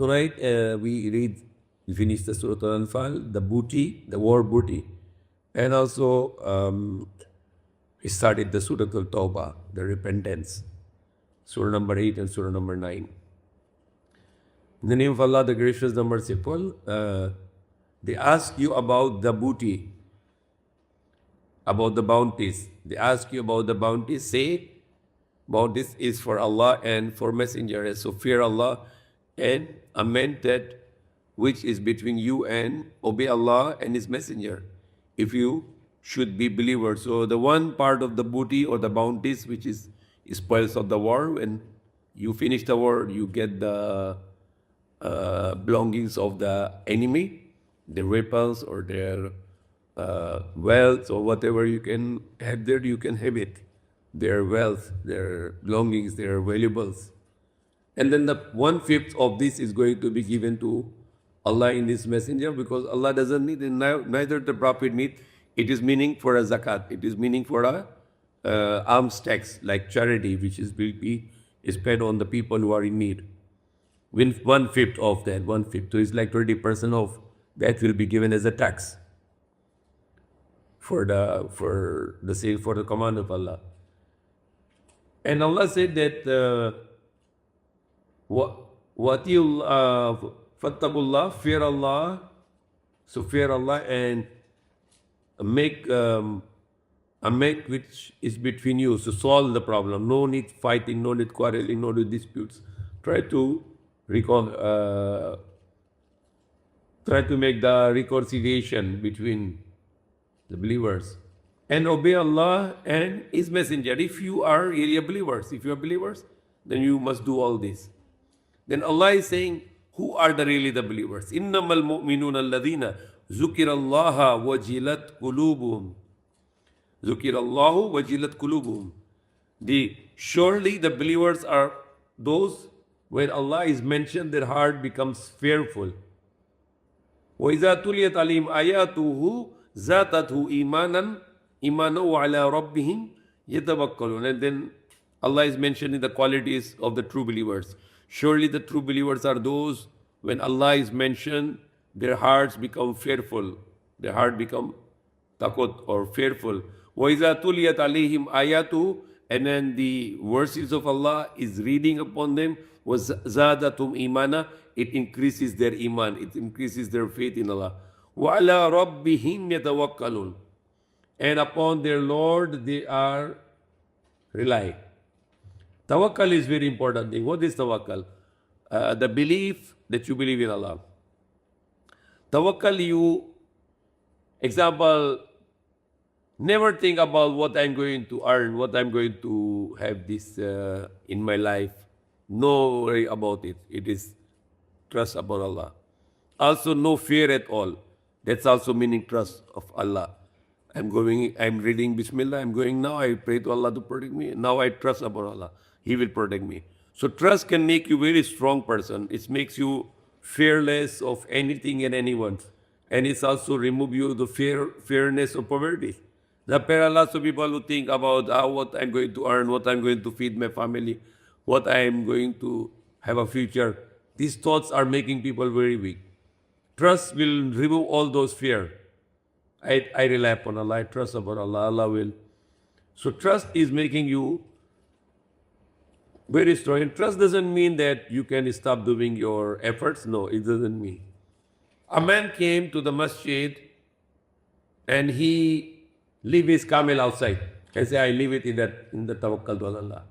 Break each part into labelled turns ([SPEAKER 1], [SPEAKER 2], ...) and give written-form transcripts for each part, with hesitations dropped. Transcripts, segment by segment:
[SPEAKER 1] tonight we finished the Surah Al-Anfal, the booty, the war booty. And also we started the Surah Al-Tawbah, the repentance. Surah number 8 and Surah number 9. In the name of Allah, the Gracious, the Merciful, they ask you about the booty, about the bounties. They ask you about the bounties. Say, bounties is for Allah and for Messenger. So fear Allah and amend that which is between you and obey Allah and His Messenger, if you should be believers. So the one part of the booty or the bounties, which is spoils of the war, when you finish the war, you get the belongings of the enemy, their weapons or their wealth or whatever you can have there, you can have it. Their wealth, their belongings, their valuables. And then the 1/5 of this is going to be given to Allah in His Messenger, because Allah doesn't need, and neither the Prophet need. It is meaning for a zakat. It is meaning for a alms tax, like charity, which will be spent on the people who are in need. When 1/5 of that, 1/5, so it's like 20% of that will be given as a tax for the command of Allah. And Allah said that what you fattaqullah, fear Allah. So fear Allah and make which is between you. So solve the problem. No need fighting, no need quarreling, no need disputes. Try to make the reconciliation between the believers. And obey Allah and His Messenger. If you are really believers, then you must do all this. Then Allah is saying, who are really the believers? Innamal mu'minuna alladhina zukirallaha wajilat qulubuhum. Zukirallahu wajilat qulubuhum. Surely the believers are those when Allah is mentioned, their heart becomes fearful. وَإِذَا تُلِيَتْ عَلَيْهِمْ آيَاتُهُ زَادَتْهُ إِيمَانًا وَعَلَىٰ رَبِّهِمْ يَتَوَكَّلُونَ. And then Allah is mentioning the qualities of the true believers. Surely the true believers are those, when Allah is mentioned, their hearts become fearful. Their heart become takut or fearful. وَإِذَا تُلِيَتْ عَلَيْهِمْ آيَاتُهُ. And then the verses of Allah is reading upon them. وَزَادَتُمْ إِيمَانًا. It increases their iman. It increases their faith in Allah. وَعَلَىٰ رَبِّهِمْ يَتَوَكَّلُونَ. And upon their Lord they are rely. Tawakkal is very important thing. What is tawakkal? The belief that you believe in Allah. Tawakkal, example, never think about what I'm going to earn, what I'm going to have this in my life. No worry about it. It is trust about Allah. Also no fear at all. That's also meaning trust of Allah. I'm reading Bismillah, I'm going now, I pray to Allah to protect me. Now I trust about Allah. He will protect me. So trust can make you a very strong person. It makes you fearless of anything and anyone. And it's also remove you the fearness of poverty. There are lots of people who think about what I'm going to earn, what I'm going to feed my family, what I'm going to have a future. These thoughts are making people very weak. Trust will remove all those fear. I rely upon Allah, I trust upon Allah, Allah will. So trust is making you very strong. And trust doesn't mean that you can stop doing your efforts. No, it doesn't mean. A man came to the masjid and he leave his camel outside. I say, I leave it in the tawakkal on Allah.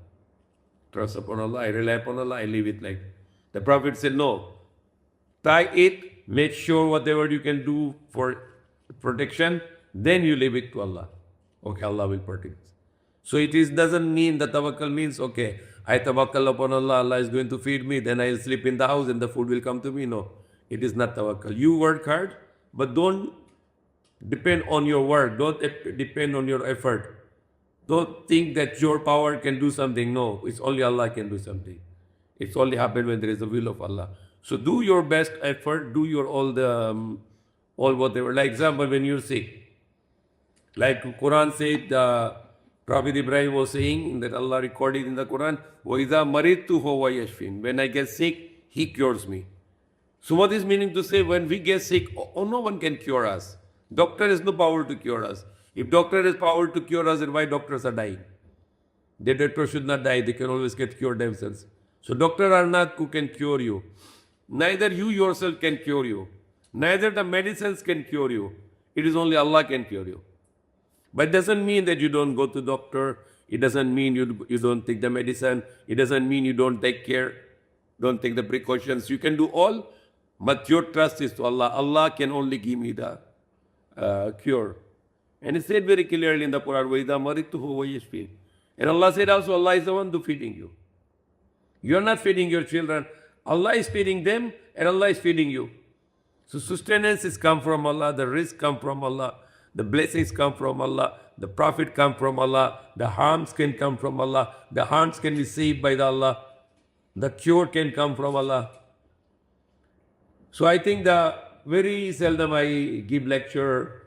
[SPEAKER 1] Trust upon Allah, I rely upon Allah, I leave it like. The Prophet said, no. Tie it, make sure whatever you can do for protection, then you leave it to Allah. Okay, Allah will protect. So doesn't mean that tawakkal means, okay, I tawakkal upon Allah, Allah is going to feed me, then I'll sleep in the house and the food will come to me. No, it is not tawakkal. You work hard, but don't depend on your work. Don't depend on your effort. Don't think that your power can do something. No, it's only Allah can do something. It's only happen when there is the will of Allah. So do your best effort, do your all whatever. Like example, when you're sick, like Quran said, Prophet Ibrahim was saying that Allah recorded in the Quran, وَإِذَا مَرِضْتُ فَهُوَ يَشْفِينِ. When I get sick, He cures me. So what is meaning to say, when we get sick, no one can cure us. Doctor has no power to cure us. If doctor has power to cure us, then why doctors are dying? The doctor should not die. They can always get cured themselves. So doctors are not who can cure you. Neither you yourself can cure you. Neither the medicines can cure you. It is only Allah can cure you. But it doesn't mean that you don't go to doctor. It doesn't mean you don't take the medicine. It doesn't mean you don't take care, don't take the precautions. You can do all, but your trust is to Allah. Allah can only give me the cure. And it said very clearly in the Quran, وَإِذَا مَرِضْتُ هُوَ يَشْفِينِ. And Allah said also, Allah is the one who feeding you. You are not feeding your children. Allah is feeding them, and Allah is feeding you. So sustenance is come from Allah, the risk come from Allah, the blessings come from Allah, the profit come from Allah, the harms can come from Allah, the harms can be saved by the Allah, the cure can come from Allah. So I think very seldom I give lecture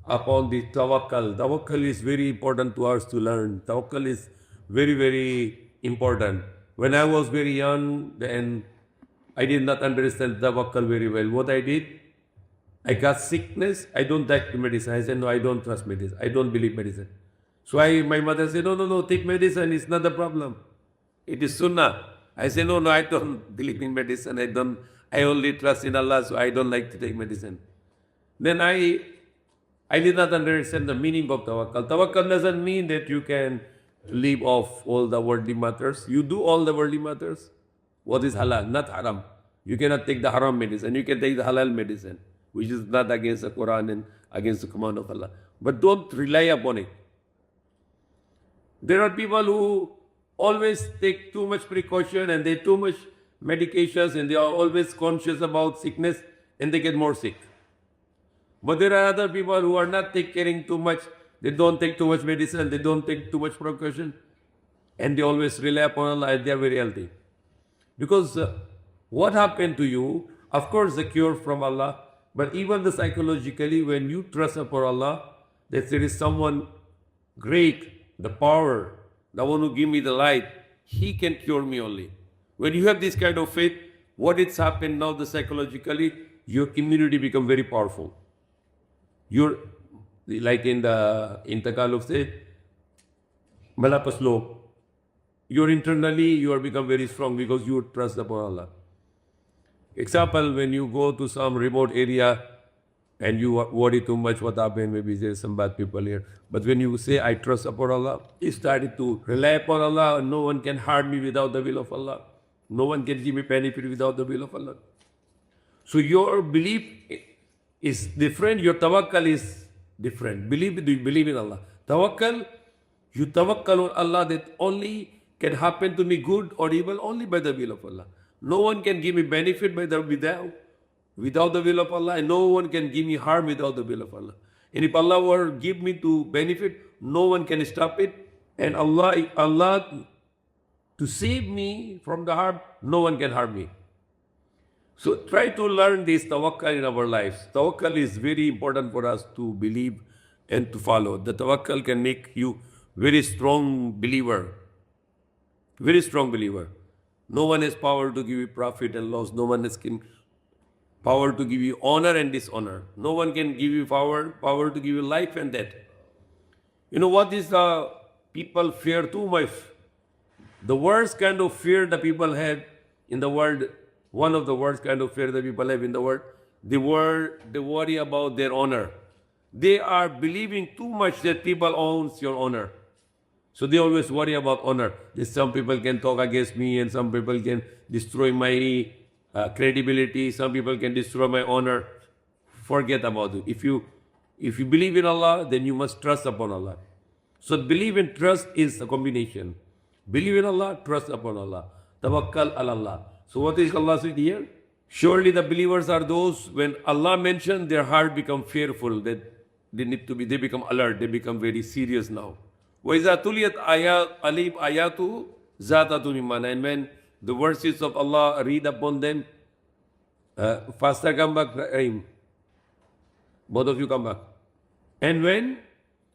[SPEAKER 1] upon the tawakkal. Tawakkal is very important to us to learn. Tawakkal is very, very important. When I was very young, then I did not understand tawakkal very well. What I did, I got sickness, I don't take medicine. I said, no, I don't trust medicine. I don't believe medicine. So my mother said, no, take medicine. It's not the problem. It is sunnah. I said, no, I don't believe in medicine. I only trust in Allah, so I don't like to take medicine. Then I did not understand the meaning of tawakkal. Tawakkal doesn't mean that you can leave off all the worldly matters. You do all the worldly matters. What is halal, not haram. You cannot take the haram medicine. You can take the halal medicine, which is not against the Quran and against the command of Allah. But don't rely upon it. There are people who always take too much precaution and they too much medications and they are always conscious about sickness and they get more sick. But there are other people who are not taking too much. They don't take too much medicine. They don't take too much precaution. And they always rely upon Allah and they are very healthy. Because what happened to you, of course the cure from Allah, but even the psychologically, when you trust upon Allah, that there is someone great, the power, the one who give me the light, He can cure me only. When you have this kind of faith, what it's happened now, the psychologically, your immunity become very powerful. You're like in Tagalog say, malapas loob. You're internally, you are become very strong because you trust upon Allah. Example, when you go to some remote area and you worry too much what happened, maybe there's some bad people here. But when you say, I trust upon Allah, you started to rely upon Allah. No one can harm me without the will of Allah. No one can give me benefit without the will of Allah. So your belief is different. Your tawakkal is different. Do you believe in Allah? Tawakkal, you tawakkal on Allah that only can happen to me good or evil only by the will of Allah. No one can give me benefit without the will of Allah, and no one can give me harm without the will of Allah. And if Allah were give me to benefit, no one can stop it. And Allah to save me from the harm, no one can harm me. So try to learn this tawakkal in our lives. Tawakkal is very important for us to believe and to follow. The tawakkal can make you very strong believer. Very strong believer. No one has power to give you profit and loss. No one has power to give you honor and dishonor. No one can give you power to give you life and death. You know what is the people fear too much? The worst kind of fear the people have in the world, one of the worst kind of fear that people have in the world, they worry about their honor. They are believing too much that people owns your honor. So they always worry about honor. Some people can talk against me and some people can destroy my credibility. Some people can destroy my honor. Forget about it. If you believe in Allah, then you must trust upon Allah. So believe and trust is a combination. Believe in Allah, trust upon Allah. Tawakkal ala Allah. So what is Allah said here? Surely the believers are those when Allah mentioned, their heart become fearful, that they become alert, they become very serious now. وَإِذَا تُلِيَتْ آيَاتُهُ زَادَتْهُمْ إِيمَانًا. And when the verses of Allah read upon them, faster come back, Rahim. Both of you come back. And when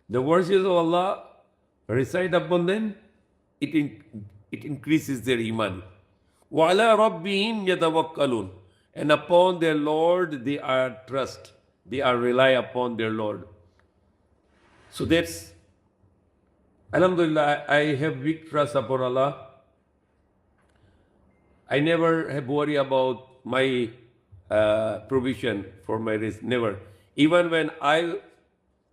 [SPEAKER 1] the verses of Allah recite upon them, it increases their iman. وَعَلَىٰ رَبِّهِمْ يَتَوَكَّلُونَ. And upon their Lord, they are trust. They are rely upon their Lord. So that's, Alhamdulillah, I have big trust upon Allah. I never have worry about my provision for my risk. Never. Even when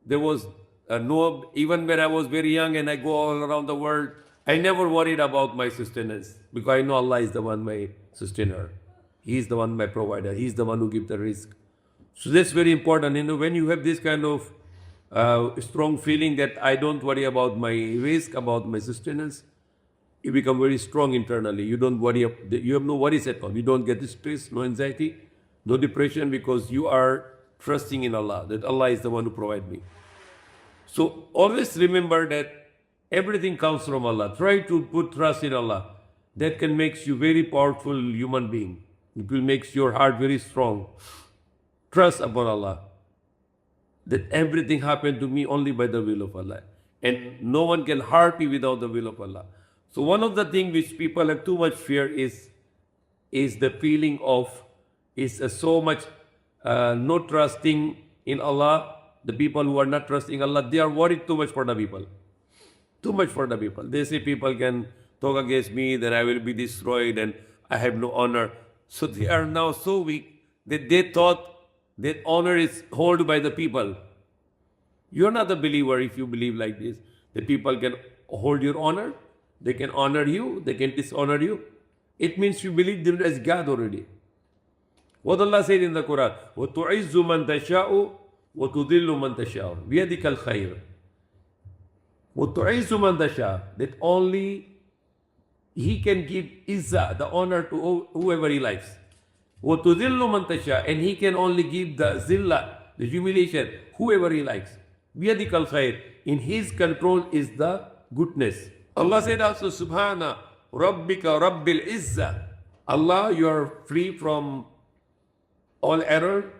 [SPEAKER 1] there was no, even when I was very young and I go all around the world, I never worried about my sustenance because I know Allah is the one my sustainer. He is the one my provider. He is the one who gives the risk. So that's very important. When you have this kind of strong feeling that I don't worry about my risk, about my sustenance, you become very strong internally. You don't worry, you have no worries at all. You don't get stress, no anxiety, no depression, because you are trusting in Allah, that Allah is the one who provides me. So always remember that everything comes from Allah. Try to put trust in Allah. That can make you very powerful human being. It will make your heart very strong. Trust upon Allah. That everything happened to me only by the will of Allah. And no one can hurt me without the will of Allah. So one of the things which people have too much fear is the feeling of, so much not trusting in Allah. The people who are not trusting Allah, they are worried too much for the people. Too much for the people. They say people can talk against me, then I will be destroyed and I have no honor. So they are now so weak that they thought that honor is held by the people. You're not a believer if you believe like this. The people can hold your honor, they can honor you, they can dishonor you. It means you believe them as God already. What Allah said in the Quran, وَتُعِزُّ مَن تَشَاءُ وَتُذِلُّ مَن تَشَاءُ بِيَدِكَ الْخَيْرُ. وَتُعِزُّ مَن تَشَاءُ, that only He can give izzah, the honor to whoever He likes. وَتُذِلُّ مَن تَشَاءُ, and He can only give the zillah, the humiliation, whoever He likes. بِيَدِكَ الْخَيْرُ, in His control is the goodness. Allah said also, Subhana Rabbika Rabbil Izzah. Allah, you are free from all error.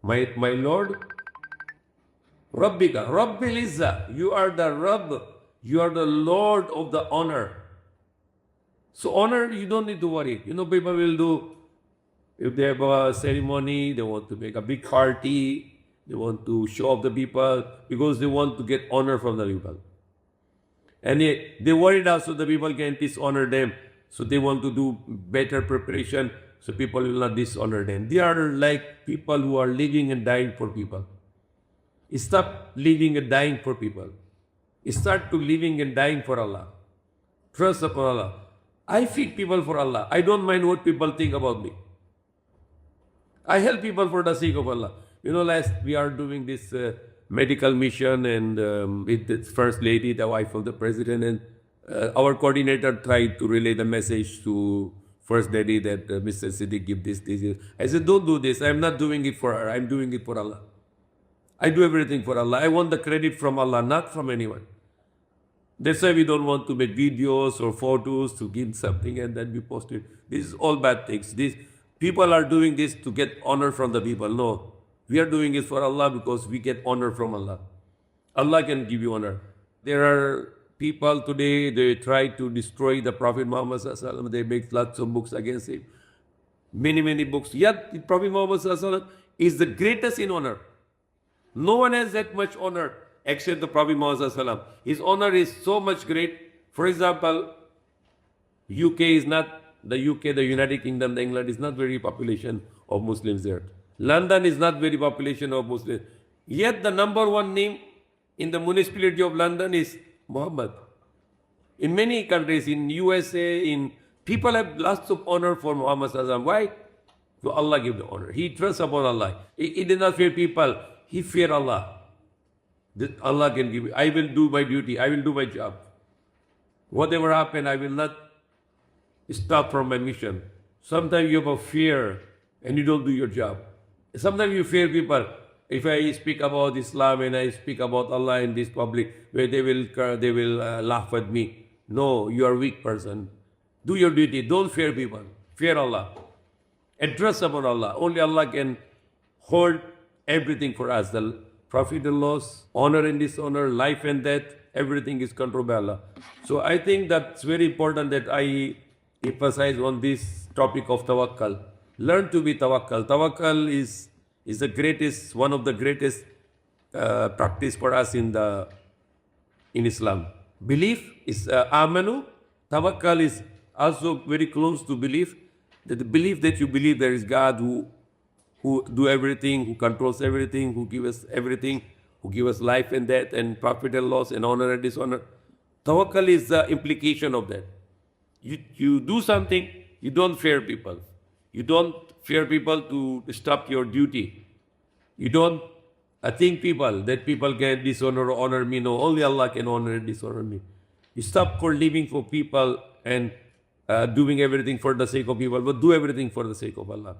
[SPEAKER 1] My Lord, Rabbika Rabbil Izzah. You are the Rabb. You are the Lord of the honor. So honor, you don't need to worry. People will do, if they have a ceremony, they want to make a big party, they want to show off the people because they want to get honor from the people. And they worried also the people can dishonor them. So they want to do better preparation so people will not dishonor them. They are like people who are living and dying for people. Stop living and dying for people. Start to living and dying for Allah. Trust upon Allah. I feed people for Allah. I don't mind what people think about me. I help people for the sake of Allah. Last we are doing this medical mission and with the First Lady, the wife of the President, and our coordinator tried to relay the message to First Lady that Mr. Siddiq give this. I said, don't do this. I'm not doing it for her. I'm doing it for Allah. I do everything for Allah. I want the credit from Allah, not from anyone. That's why we don't want to make videos or photos to give something and then we post it. This is all bad things. People are doing this to get honor from the people. No. We are doing it for Allah because we get honor from Allah. Allah can give you honor. There are people today, they try to destroy the Prophet Muhammad Sallallahu Alaihi Wasallam. They make lots of books against him. Many, many books. Yet the Prophet Muhammad Sallallahu Alaihi Wasallam is the greatest in honor. No one has that much honor except the Prophet Muhammad Sallallahu Alaihi Wasallam. His honor is so much great. For example, UK is not, the UK, the United Kingdom, the England is not very population of Muslims there. London is not very population of Muslims. Yet the number one name in the municipality of London is Muhammad. In many countries, in USA, people have lots of honor for Muhammad Sallallahu Alaihi Wasallam. Why? So Allah give the honor. He trusts upon Allah. He did not fear people. He feared Allah. That Allah can give. I will do my duty. I will do my job. Whatever happen, I will not stop from my mission. Sometimes you have a fear and you don't do your job. Sometimes you fear people. If I speak about Islam and I speak about Allah in this public, where they will laugh at me. No, you are a weak person. Do your duty. Don't fear people. Fear Allah. And trust upon Allah. Only Allah can hold everything for us. The profit and loss, honor and dishonor, life and death, everything is controlled by Allah. So I think that's very important that I emphasize on this topic of tawakkal. Learn to be tawakkal. Tawakkal is the greatest, one of the greatest practice for us in Islam. Belief is amanu. Tawakkal is also very close to belief. That the belief that you believe there is God who do everything, who controls everything, who gives us everything, who gives us life and death and profit and loss and honor and dishonor. Tawakkal is the implication of that. You do something, you don't fear people. You don't fear people to stop your duty. You don't think people that people can dishonor or honor me. No, only Allah can honor and dishonor me. You stop for living for people and doing everything for the sake of people, but do everything for the sake of Allah.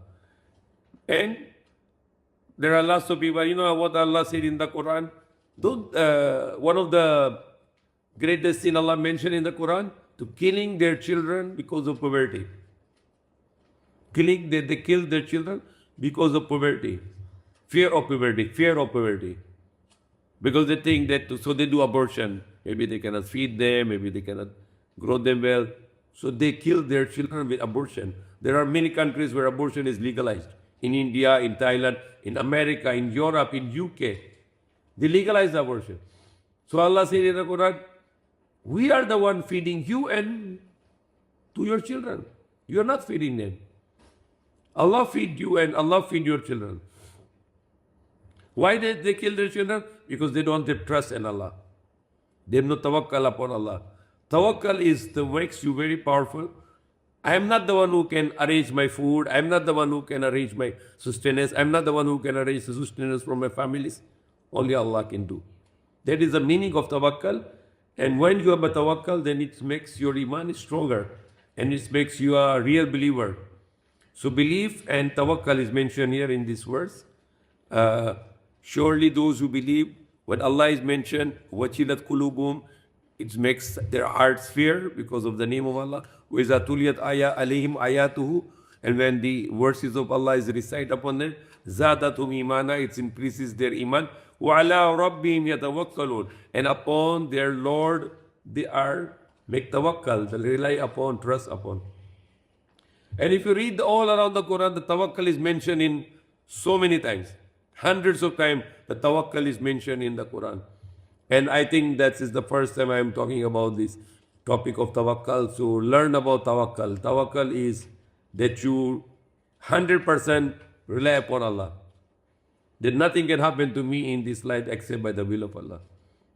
[SPEAKER 1] And there are lots of people, you know what Allah said in the Quran? One of the greatest sin Allah mentioned in the Quran, to killing their children because of poverty. They kill their children because of poverty. Fear of poverty. Because they think that, so they do abortion. Maybe they cannot feed them, maybe they cannot grow them well. So they kill their children with abortion. There are many countries where abortion is legalized. In India, in Thailand, in America, in Europe, in UK. They legalize abortion. So Allah said in the Quran, we are the one feeding you and to your children. You are not feeding them. Allah feed you and Allah feed your children. Why did they kill their children? Because they don't have trust in Allah. They have no tawakkal upon Allah. Tawakkal makes you very powerful. I am not the one who can arrange my food. I am not the one who can arrange my sustenance. I am not the one who can arrange the sustenance for my families. Only Allah can do. That is the meaning of tawakkal. And when you have a tawakkal, then it makes your iman stronger. And it makes you a real believer. So belief and tawakkal is mentioned here in this verse. Surely those who believe, when Allah is mentioned, wachilat kulubum, it makes their hearts fear because of the name of Allah. وَإِذَا تُلِيَتْ آيَا عَلَيْهِمْ آيَاتُهُ. And when the verses of Allah is recited upon them, زَادَتْهُمْ إِيمَانًا, it increases their iman. وَعَلَىٰ رَبِّهِمْ يَتَوَكَّلُونَ. And upon their Lord, they make tawakkal, they rely upon, trust upon. And if you read all around the Quran, the tawakkal is mentioned in so many times. Hundreds of times, the tawakkal is mentioned in the Quran. And I think that is the first time I am talking about this topic of tawakkal. So learn about tawakkal. Tawakkal is that you 100% rely upon Allah. That nothing can happen to me in this life except by the will of Allah.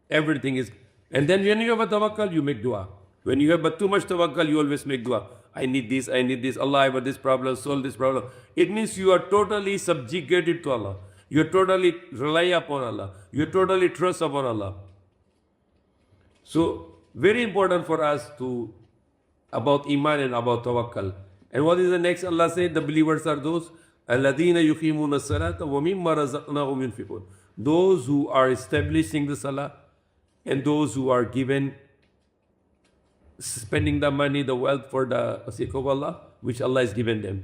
[SPEAKER 1] Everything is. And then when you have a tawakkal, you make dua. When you have but too much tawakkal, you always make dua. I need this. Allah, I have this problem, solve this problem. It means you are totally subjugated to Allah. You totally rely upon Allah. You totally trust upon Allah. So, very important for us to, about iman and about tawakkal. And what is the next? Allah said, the believers are those, الَّذِينَ يُقِيمُونَ الصَّلَاةَ وَمِمَّا رَزَقْنَاهُمْ يُنْفِقُونَ. Those who are establishing the salah and those who are spending the money, the wealth for the sake of Allah, which Allah has given them.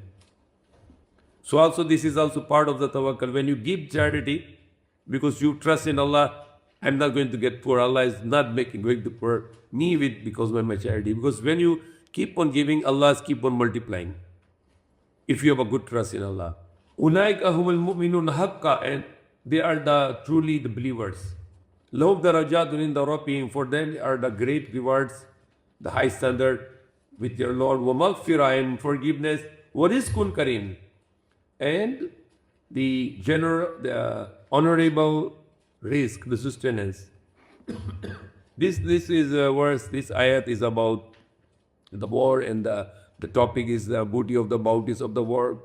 [SPEAKER 1] So also this is also part of the tawakkal. When you give charity, because you trust in Allah, I'm not going to get poor. Allah is not going to poor me because of my charity. Because when you keep on giving, Allah keep on multiplying. If you have a good trust in Allah. أُولَٰئِكَ هُمُ الْمُؤْمِنُونَ حَقًّا. And they are truly the believers. لَهُمْ دَرَجَاتٌ عِنْدَ رَبِّهِمْ. For them are the great rewards, the high standard with your Lord. وَمَغْفِرَةٌ, and forgiveness. وَرِزْقٌ كَرِيمٌ. And the honorable risk, the sustenance. This is a verse, this ayat is about the war, and the topic is the booty of the bounties of the war.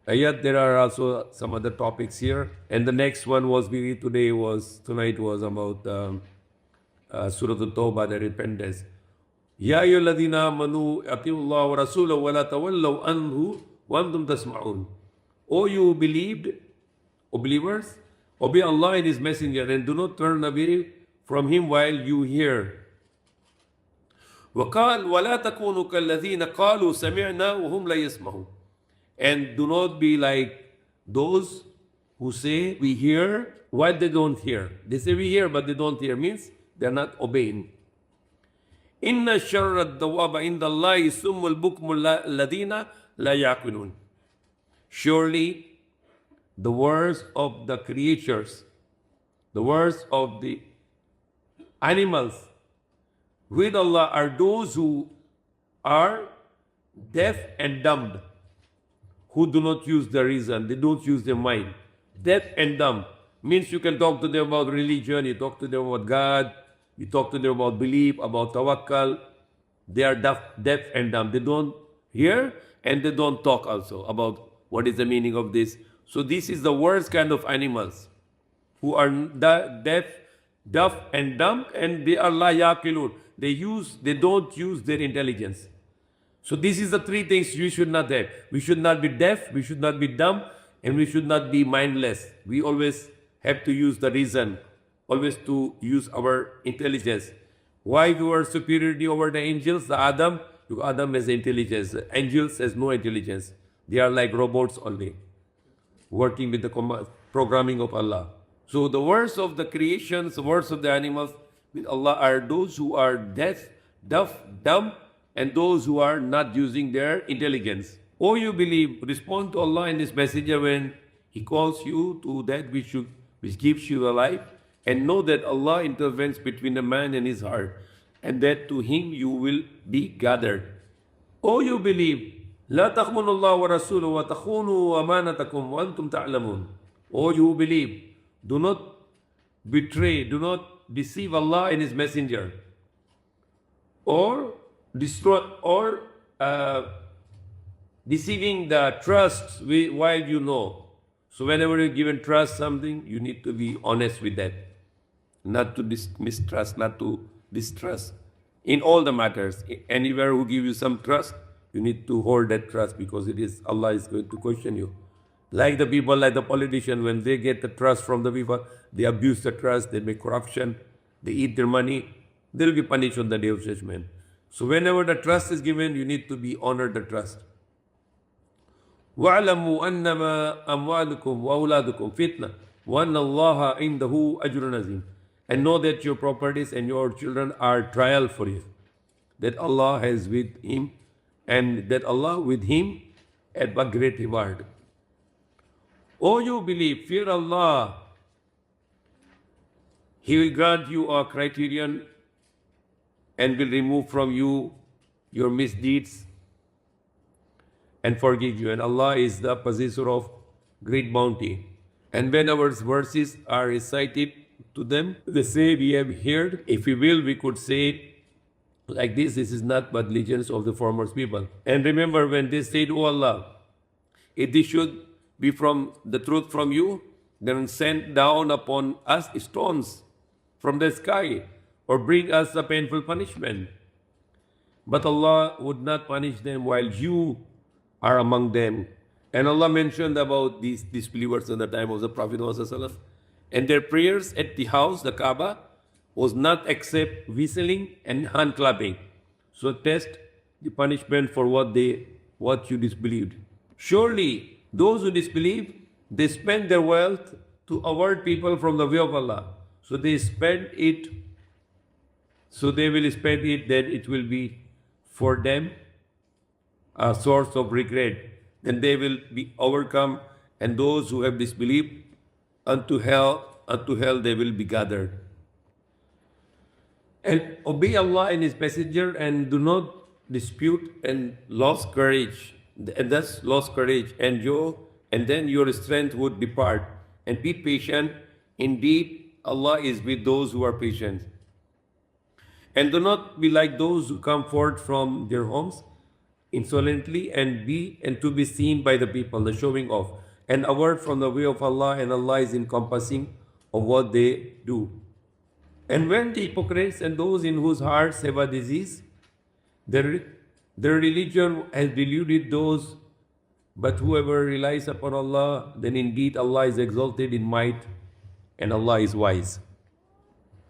[SPEAKER 1] Yet there are also some other topics here. And the next one tonight was about Surah At-Tawbah, the repentance. Ya ayyuhalladhina amanu atiullaha wa rasulahu wa la tawallaw anhu wa antum tasma'un. O you believed, O believers, obey Allah and His Messenger, and do not turn away from Him while you hear. وَقَالْ وَلَا تَكُونُوا كَالَّذِينَ قَالُوا سَمِعْنَا وَهُمْ لَا يَسْمَعُونَ. And do not be like those who say, we hear, while they don't hear. They say we hear, but they don't hear. Means they are not obeying. إِنَّ شَرَّ الدَّوَابَ عِنْدَ اللَّهِ السُّمُّ الْبُكْمُ الَّذِينَ لَا يَعْقِلُونَ. Surely the words of the creatures, the words of the animals with Allah are those who are deaf and dumb, who do not use their reason, they don't use their mind. Deaf and dumb means you can talk to them about religion, you talk to them about God, you talk to them about belief, about tawakkal. They are deaf and dumb. They don't hear and they don't talk also about what is the meaning of this. So this is the worst kind of animals who are deaf and dumb, and they are la yaqilun. They don't use their intelligence. So this is the three things we should not have. We should not be deaf, we should not be dumb, and we should not be mindless. We always have to use the reason, always to use our intelligence. Why we are superiority over the angels? The Adam has intelligence. The angels has no intelligence. They are like robots only, working with the programming of Allah. So the words of the creations, the words of the animals with Allah are those who are deaf, dumb, and those who are not using their intelligence. O you believe, respond to Allah and His Messenger when He calls you to that which gives you the life, and know that Allah intervenes between a man and his heart, and that to Him you will be gathered. O you believe, لا تخونوا الله ورسوله وتخونوا أمانتكم وأنتم تعلمون. O you believe, do not betray, do not deceive Allah and His Messenger, or destroy, or deceiving the trust while you know. So whenever you're given trust something, you need to be honest with that, not to mistrust, not to distrust. In all the matters, anywhere who give you some trust, you need to hold that trust, because it is Allah is going to question you. Like the people, like the politician, when they get the trust from the people, they abuse the trust, they make corruption, they eat their money, they will be punished on the day of judgment. So whenever the trust is given, you need to be honored the trust. وَاعْلَمُوا أَنَّمَا أَمْوَالُكُمْ وَأَوْلَادُكُمْ فِتْنَةٌ وَأَنَّ اللَّهَ عِنْدَهُ أَجْرٌ عَظِيمٌ. And know that your properties and your children are trial for you, that Allah has with Him, and that Allah with Him at a great reward. O you believe, fear Allah. He will grant you a criterion and will remove from you your misdeeds and forgive you. And Allah is the possessor of great bounty. And when our verses are recited to them, they say, we have heard. If we will, we could say like this is not but legends of the former people. And remember when they said, O Allah, if this should be from the truth from you, then send down upon us stones from the sky, or bring us a painful punishment. But Allah would not punish them while you are among them. And Allah mentioned about these disbelievers in the time of the Prophet Muhammad, and their prayers at the house, the Kaaba, was not except whistling and hand clapping. So test the punishment for what you disbelieved. Surely those who disbelieve, they spend their wealth to avert people from the way of Allah. So they spend it, so they will spend it, that it will be for them a source of regret. Then they will be overcome, and those who have disbelieved, unto hell they will be gathered. And obey Allah and His Messenger, and do not dispute and lose courage. And thus lost courage, and then your strength would depart. And be patient. Indeed, Allah is with those who are patient. And do not be like those who come forth from their homes insolently and to be seen by the people, the showing off, and avert from the way of Allah, and Allah is encompassing of what they do. And when the hypocrites and those in whose hearts have a disease, their religion has deluded those, but whoever relies upon Allah, then indeed Allah is exalted in might, and Allah is wise.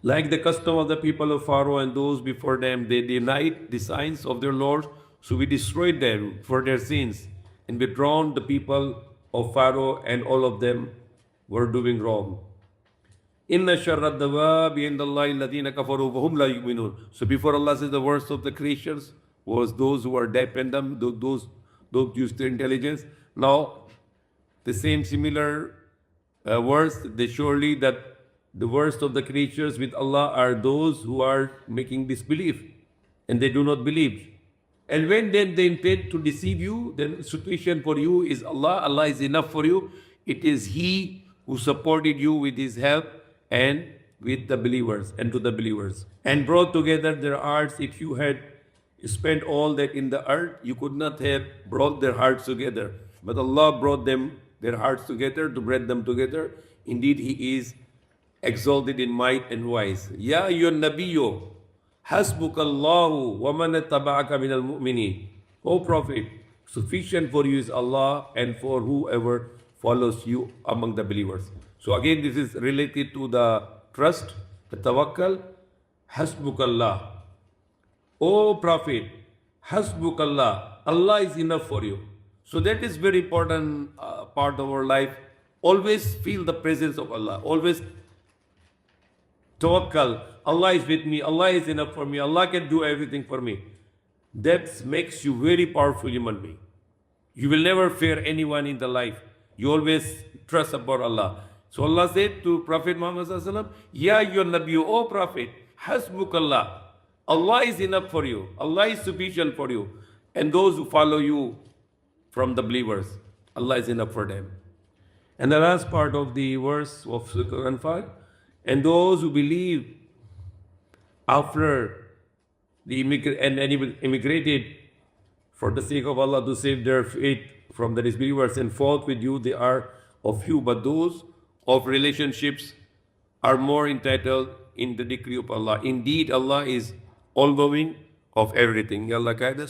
[SPEAKER 1] Like the custom of the people of Pharaoh and those before them, they denied the signs of their Lord, so we destroyed them for their sins, and we drowned the people of Pharaoh, and all of them were doing wrong. Inna sharra dawabi indallahi alladhina kafaru wa hum la yu'minun. So before Allah says the worst of the creatures was those who are deaf and dumb, those don't use their intelligence. Now the same similar verse, they surely that the worst of the creatures with Allah are those who are making disbelief and they do not believe. And when then they intend to deceive you, then the situation for you is Allah. Allah is enough for you. It is He who supported you with His help and with the believers and to the believers. And brought together their hearts. If you had spent all that in the earth, you could not have brought their hearts together. But Allah brought their hearts together to bring them together. Indeed, He is exalted in might and wise. Ya ayyuhan nabiyyu, hasbukallahu wa man taba'aka minal mu'minin. O Prophet, sufficient for you is Allah and for whoever follows you among the believers. So again, this is related to the trust, the tawakkal. Hasbukallah. O Prophet, hasbukallah. Allah is enough for you. So that is very important part of our life. Always feel the presence of Allah. Always tawakkal. Allah is with me. Allah is enough for me. Allah can do everything for me. That makes you very powerful human being. You will never fear anyone in the life. You always trust about Allah. So Allah said to Prophet Muhammad Sallallahu Alaihi Wasallam, Ya ayyuhan nabiyyu, O Prophet, hasbukallah. Allah is enough for you. Allah is sufficient for you. And those who follow you from the believers, Allah is enough for them. And the last part of the verse of Surah Al-Anfal, and those who believe after the immigrated for the sake of Allah to save their faith from the disbelievers and fought with you, they are of few, but those of relationships are more entitled in the decree of Allah. Indeed, Allah is all knowing of everything. Ya Allah guide us.